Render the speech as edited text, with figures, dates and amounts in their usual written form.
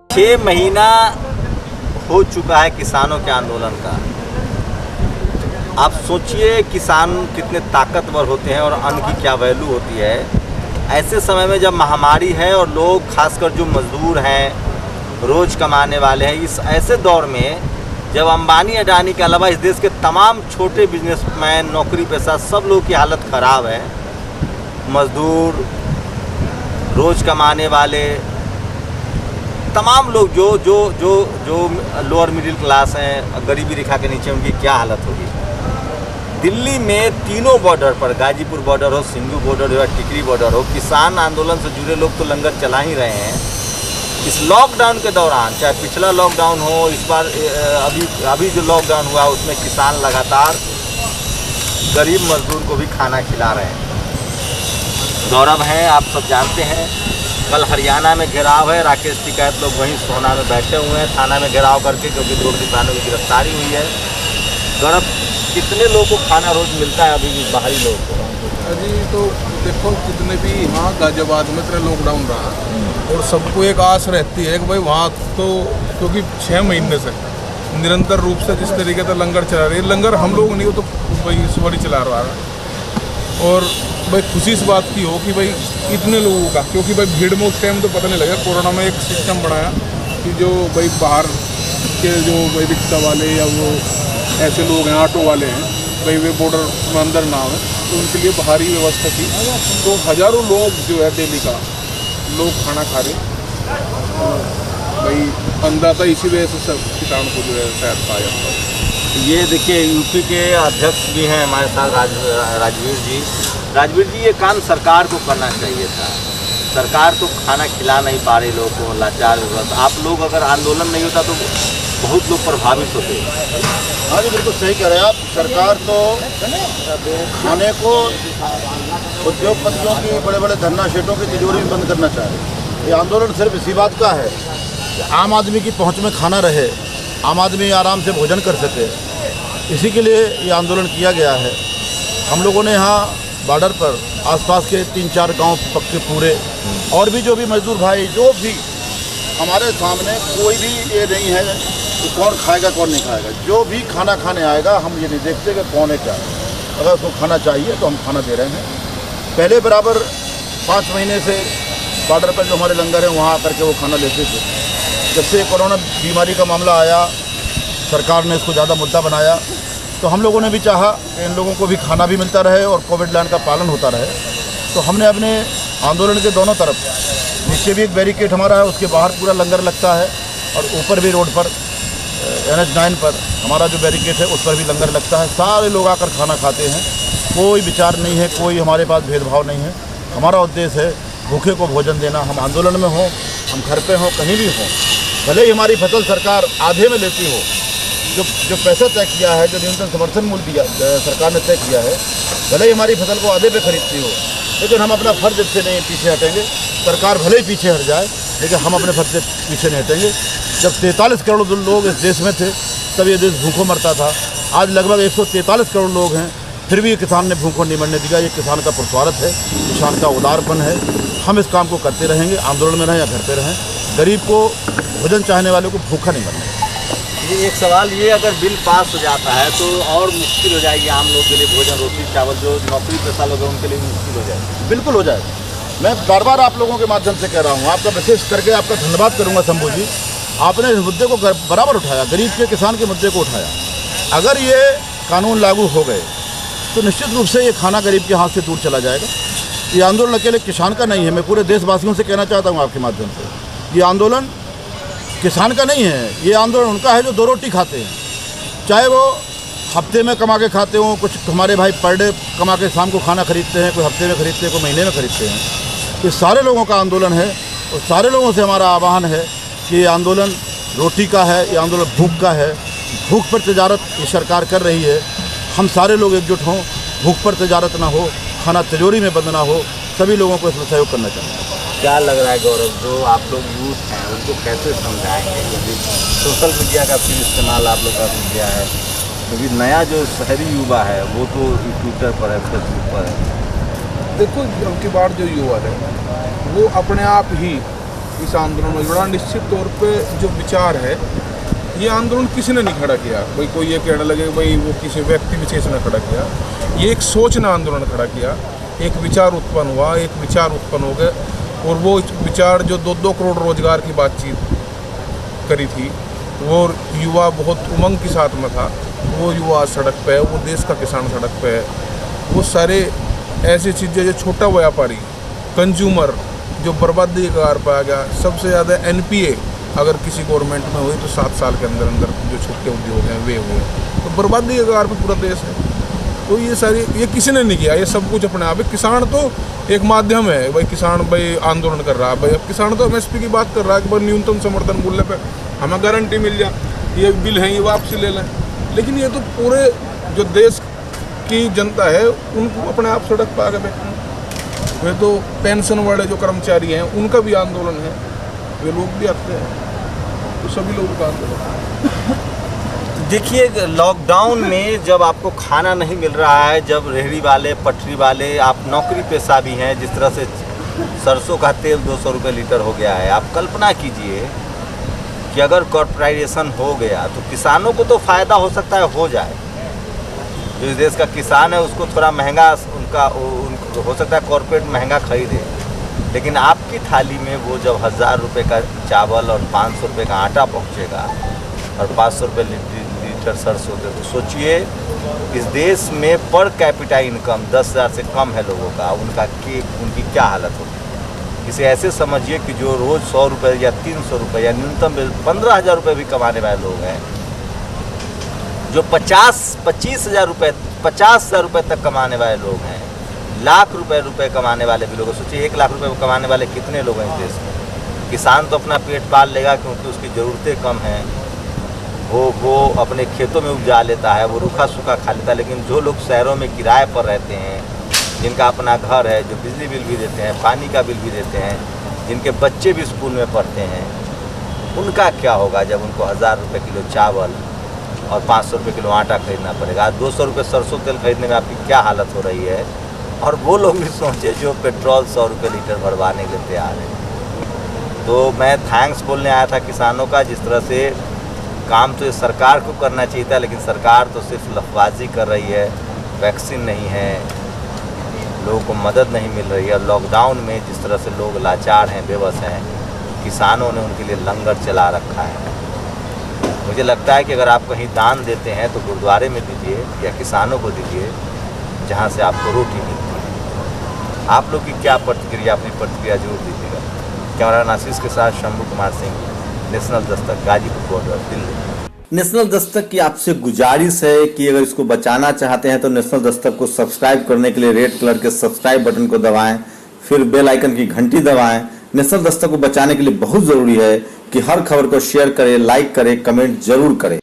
6 महीना हो चुका है किसानों के आंदोलन का। आप सोचिए किसान कितने ताकतवर होते हैं और अन्न की क्या वैल्यू होती है। ऐसे समय में जब महामारी है और लोग खासकर जो मजदूर हैं, रोज़ कमाने वाले हैं, इस ऐसे दौर में जब अंबानी अडानी के अलावा इस देश के तमाम छोटे बिजनेसमैन, नौकरी पेशा सब लोगों की हालत ख़राब है, मजदूर, रोज़ कमाने वाले तमाम लोग जो लोअर मिडिल क्लास हैं, गरीबी रेखा के नीचे, उनकी क्या हालत होगी। दिल्ली में तीनों बॉर्डर पर, गाजीपुर बॉर्डर हो, सिंघू बॉर्डर हो या टिकरी बॉर्डर हो, किसान आंदोलन से जुड़े लोग तो लंगर चला ही रहे हैं। इस लॉकडाउन के दौरान, चाहे पिछला लॉकडाउन हो, इस बार अभी जो लॉकडाउन हुआ उसमें किसान लगातार गरीब मजदूर को भी खाना खिला रहे हैं। गौरव हैं, आप सब जानते हैं, कल हरियाणा में घेराव है, राकेश टिकैत लोग वहीं सोना में बैठे हुए हैं थाना में घेराव करके, क्योंकि 2 किसानों की गिरफ्तारी हुई है। गौरव, कितने लोगों को खाना रोज़ मिलता है अभी भी बाहरी लोगों को? अभी तो देखो कितने भी, हाँ गाजियाबाद में इतना लॉकडाउन रहा और सबको एक आस रहती है कि भाई वहाँ तो, क्योंकि 6 महीने से निरंतर रूप से जिस तरीके से लंगर चला रही है, लंगर हम लोग नहीं हो तो भाई ईश्वरी चला रहा है। और भाई खुशी इस बात की हो कि भाई इतने लोगों का, क्योंकि भाई भीड़ में उस टाइम तो पता नहीं लगा। कोरोना में एक सिस्टम बनाया कि जो भाई बाहर के जो भाई रिक्शा वाले या वो ऐसे लोग हैं, ऑटो वाले हैं, भाई वे बॉर्डर में अंदर ना आए, तो उनके लिए बाहरी व्यवस्था की। तो हज़ारों लोग जो है डेली का लोग खाना खा रहे, तो भाई अंदाज़ा इसी वजह से सब किसान को जो है शायद पाया जाता है। ये देखिए, यूपी के अध्यक्ष भी हैं हमारे साथ, राजवीर जी। राजवीर जी, ये काम सरकार को करना चाहिए था। सरकार तो खाना खिला नहीं पा रही लोगों को, लाचार जरूरत। आप लोग अगर आंदोलन नहीं होता तो बहुत लोग प्रभावित होते। हाँ जी, बिल्कुल सही कह रहे हैं आप। सरकार तो खाने को उद्योगपतियों की, बड़े बड़े धन्ना शेठों की तिजोरी में बंद करना चाह रही है। ये आंदोलन सिर्फ इसी बात का है कि आम आदमी की पहुंच में खाना रहे, आम आदमी आराम से भोजन कर सके, इसी के लिए ये आंदोलन किया गया है। हम लोगों ने यहाँ बॉर्डर पर आसपास के 3-4 गांव पक्के पूरे, और भी जो भी मजदूर भाई, जो भी हमारे सामने, कोई भी ये नहीं है कि कौन खाएगा कौन नहीं खाएगा। जो भी खाना खाने आएगा, हम ये नहीं देखते कि कौन है क्या है। अगर उसको खाना चाहिए तो हम खाना दे रहे हैं। पहले बराबर 5 महीने से बॉर्डर पर जो हमारे लंगर हैं वहाँ आकर के वो खाना लेते थे। जब से कोरोना बीमारी का मामला आया, सरकार ने इसको ज़्यादा मुद्दा बनाया, तो हम लोगों ने भी चाहा कि इन लोगों को भी खाना भी मिलता रहे और कोविड लाइन का पालन होता रहे। तो हमने अपने आंदोलन के दोनों तरफ, नीचे भी एक बैरिकेड हमारा है, उसके बाहर पूरा लंगर लगता है, और ऊपर भी रोड पर NH9 पर हमारा जो बैरिकेड है उस पर भी लंगर लगता है। सारे लोग आकर खाना खाते हैं, कोई विचार नहीं है, कोई हमारे पास भेदभाव नहीं है। हमारा उद्देश्य है भूखे को भोजन देना। हम आंदोलन में हों, हम घर पे हों, कहीं भी हों, भले ही हमारी फसल सरकार आधे में लेती हो, जो पैसा तय किया है, जो न्यूनतम समर्थन मूल्य दिया सरकार ने तय किया है, भले ही हमारी फसल को आधे पे खरीदती हो, लेकिन हम अपना फर्ज से नहीं पीछे हटेंगे। सरकार भले ही पीछे हट जाए, लेकिन हम अपने फर्ज से पीछे नहीं हटेंगे। जब 43 करोड़ लोग इस देश में थे, तब ये देश भूखों मरता था। आज लगभग 143 करोड़ लोग हैं, फिर भी किसान ने भूखों नहीं मरने दिया। ये किसान का पुरस्वार्थ है, किसान का उदारपन है। हम इस काम को करते रहेंगे, आंदोलन में रहें या घर पे रहें। गरीब को, भोजन चाहने वाले को भूखा नहीं मरना। ये एक सवाल, ये अगर बिल पास हो जाता है तो और मुश्किल हो जाएगी आम लोग के लिए, भोजन, रोटी, चावल, जो नौकरी पेशा लोग हैं उनके लिए मुश्किल हो जाएगी। बिल्कुल हो जाएगा। मैं बार बार आप लोगों के माध्यम से कह रहा हूँ, आपका विशेष करके आपका धन्यवाद करूँगा शंभू जी, आपने इस मुद्दे को बराबर उठाया, गरीब के, किसान के मुद्दे को उठाया। अगर ये कानून लागू हो गए तो निश्चित रूप से ये खाना गरीब के हाथ से दूर चला जाएगा। ये आंदोलन अकेले किसान का नहीं है, मैं पूरे देशवासियों से कहना चाहता हूँ आपके माध्यम से, ये आंदोलन किसान का नहीं है, ये आंदोलन उनका है जो 2 रोटी खाते हैं, चाहे वो हफ्ते में कमा के खाते हों। कुछ हमारे भाई पर डे कमा के शाम को खाना खरीदते हैं, कोई हफ्ते में खरीदते हैं, कोई महीने में खरीदते हैं। ये सारे लोगों का आंदोलन है, और सारे लोगों से हमारा आह्वान है कि ये आंदोलन रोटी का है, ये आंदोलन भूख का है। भूख पर तजारत ये सरकार कर रही है, हम सारे लोग एकजुट हों, भूख पर तजारत ना हो, खाना तिजोरी में बंद ना हो, सभी लोगों को इसमें सहयोग करना चाहिए। क्या लग रहा है गौरव, जो आप लोग यूथ हैं उनको कैसे समझाएंगे, क्योंकि सोशल मीडिया का फिर इस्तेमाल आप लोग का किया है, क्योंकि नया जो शहरी युवा है वो तो ट्विटर पर है, फेसबुक पर है। देखो, अब की बार जो युवा है वो अपने आप ही इस आंदोलन में जुड़ा। निश्चित तौर पे जो विचार है, ये आंदोलन किसी ने नहीं खड़ा किया। भाई कोई ये कहने लगे भाई वो किसी व्यक्ति विशेष ने खड़ा किया, ये एक सोच ने आंदोलन खड़ा किया। एक विचार उत्पन्न हुआ, एक विचार उत्पन्न हो गए, और वो विचार जो 2-2 करोड़ रोजगार की बातचीत करी थी, वो युवा बहुत उमंग के साथ में था। वो युवा सड़क पे है, वो देश का किसान सड़क पे है। वो सारे ऐसी चीज़ें जो छोटा व्यापारी, कंज्यूमर जो बर्बादी के कगार पर आ गया। सबसे ज़्यादा NPA अगर किसी गवर्नमेंट में हुई तो 7 साल के अंदर अंदर जो छोटे उद्योग हैं वे हुए, तो बर्बादी के कगार पर पूरा देश है। तो ये सारी, ये किसी ने नहीं किया, ये सब कुछ अपने आप है। किसान तो एक माध्यम है, भाई किसान भाई आंदोलन कर रहा है, भाई अब किसान तो MSP की बात कर रहा है कि भाई न्यूनतम समर्थन मूल्य पे हमें गारंटी मिल जाए, ये बिल है ये वापसी ले लें। लेकिन ये तो पूरे जो देश की जनता है उनको अपने आप सड़क पर आके बैठे हैं। वे तो पेंशन वाले जो कर्मचारी हैं उनका भी आंदोलन है, वे लोग भी आते हैं, तो सभी लोगों का आंदोलन है। देखिए, लॉकडाउन में जब आपको खाना नहीं मिल रहा है, जब रेहड़ी वाले, पटरी वाले, आप नौकरी पेशा भी हैं, जिस तरह से सरसों का तेल 200 रुपये लीटर हो गया है, आप कल्पना कीजिए कि अगर कॉर्पोरेटाइजेशन हो गया तो किसानों को तो फ़ायदा हो सकता है, हो जाए। जो इस देश का किसान है उसको थोड़ा महंगा उनका हो सकता है कॉर्पोरेट महंगा खरीदे, लेकिन आपकी थाली में वो जब 1000 रुपये का चावल और 500 रुपये का आटा पहुँचेगा और 500 रुपये लीटर सरसों दे, तो सोचिए इस देश में पर कैपिटा इनकम 10,000 से कम है लोगों का, उनकी क्या हालत होगी। इसे ऐसे समझिए कि जो रोज़ 100 रुपये या 300 रुपये या न्यूनतम 15,000 रुपये भी कमाने वाले लोग हैं, जो 25,000 रुपये 50,000 रुपये तक कमाने वाले लोग हैं, लाख रुपये कमाने वाले भी लोग, सोचिए 1 लाख रुपये कमाने वाले कितने लोग हैं इस देश में। किसान तो अपना पेट पाल लेगा क्योंकि उसकी ज़रूरतें कम हैं, वो अपने खेतों में उपजा लेता है, वो रूखा सूखा खा लेता है। लेकिन जो लोग शहरों में किराए पर रहते हैं, जिनका अपना घर है, जो बिजली बिल भी देते हैं, पानी का बिल भी देते हैं, जिनके बच्चे भी स्कूल में पढ़ते हैं, उनका क्या होगा जब उनको 1000 रुपये किलो चावल और 500 रुपये किलो आटा खरीदना पड़ेगा। 200 रुपये सरसों तेल खरीदने में आपकी क्या हालत हो रही है। और वो लोग भी सोचे जो पेट्रोल 100 रुपये लीटर भरवाने के लिए तैयार है। तो मैं थैंक्स बोलने आया था किसानों का। जिस तरह से काम तो ये सरकार को करना चाहिए था, लेकिन सरकार तो सिर्फ लफबाजी कर रही है, वैक्सीन नहीं है, लोगों को मदद नहीं मिल रही है। लॉकडाउन में जिस तरह से लोग लाचार हैं, बेबस हैं, किसानों ने उनके लिए लंगर चला रखा है। मुझे लगता है कि अगर आप कहीं दान देते हैं तो गुरुद्वारे में दीजिए या किसानों को दीजिए जहाँ से आपको रोटी मिलती है। आप लोग की क्या प्रतिक्रिया, अपनी प्रतिक्रिया जरूर दीजिएगा। कैमरा आशीष के साथ Shambhu Kumar Singh, national Dastak, Ghazipur border, Delhi. National Dastak की आपसे गुजारिश है कि अगर इसको बचाना चाहते हैं तो नेशनल दस्तक को सब्सक्राइब करने के लिए रेड कलर के सब्सक्राइब बटन को दबाएं, फिर बेल आइकन की घंटी दबाएं। नेशनल दस्तक को बचाने के लिए बहुत जरूरी है कि हर खबर को शेयर करें, लाइक करें, कमेंट जरूर करें।